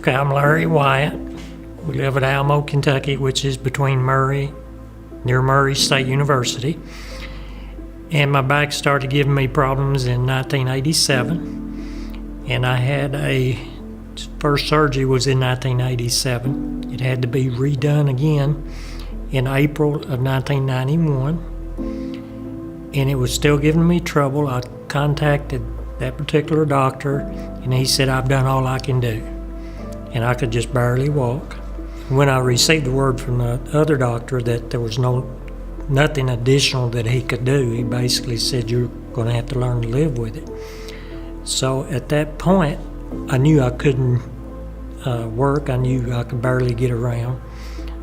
Okay, I'm Larry Wyatt. We live at Alamo, Kentucky, which is between near Murray State University. And my back started giving me problems in 1987. And I had first surgery was in 1987. It had to be redone again in April of 1991. And it was still giving me trouble. I contacted that particular doctor, and he said, I've done all I can do. And I could just barely walk. When I received the word from the other doctor that there was nothing additional that he could do, he basically said, you're going to have to learn to live with it. So at that point, I knew I couldn't work. I knew I could barely get around.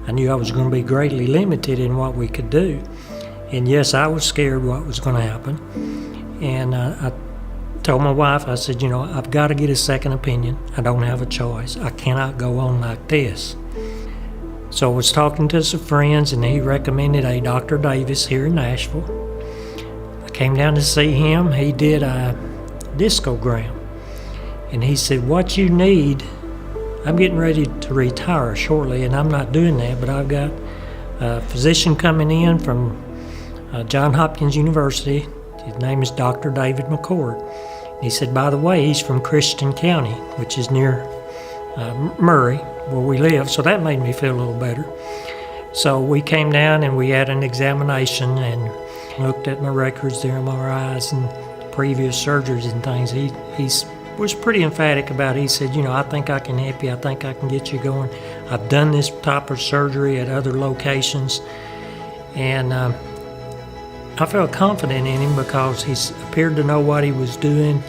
I knew I was going to be greatly limited in what we could do. And yes, I was scared what was going to happen. And I told my wife, I said, I've got to get a second opinion. I don't have a choice. I cannot go on like this. So I was talking to some friends, and he recommended a Dr. Davis here in Nashville. I came down to see him. He did a discogram. And he said, what you need, I'm getting ready to retire shortly, and I'm not doing that, but I've got a physician coming in from Johns Hopkins University. His name is Dr. David McCord. He said, by the way, he's from Christian County, which is near Murray, where we live, so that made me feel a little better. So we came down and we had an examination and looked at my records, the MRIs and previous surgeries and things. He was pretty emphatic about it. He said, I think I can help you. I think I can get you going. I've done this type of surgery at other locations. And I felt confident in him because he appeared to know what he was doing.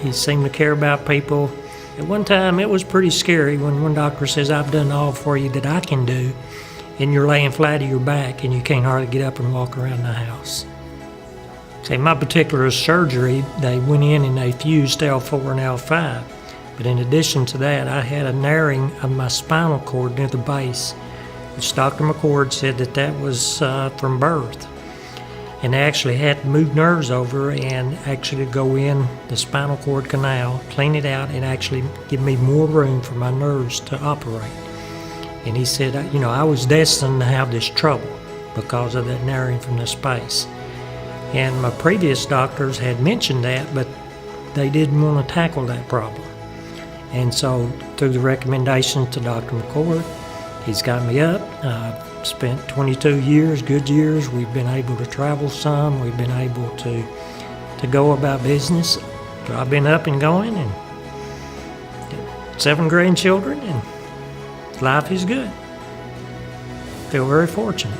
He seemed to care about people. At one time, it was pretty scary when one doctor says, I've done all for you that I can do, and you're laying flat on your back and you can't hardly get up and walk around the house. See, my particular surgery, they went in and they fused L4 and L5. But in addition to that, I had a narrowing of my spinal cord near the base, which Dr. McCord said that was from birth. And they actually had to move nerves over and actually go in the spinal cord canal, clean it out, and actually give me more room for my nerves to operate. And he said, I was destined to have this trouble because of that narrowing from the space. And my previous doctors had mentioned that, but they didn't want to tackle that problem. And so through the recommendations to Dr. McCord, he's got me up. Spent 22 years, good years. We've been able to travel some. We've been able to go about business. So I've been up and going, and got 7 grandchildren, and life is good. Feel very fortunate.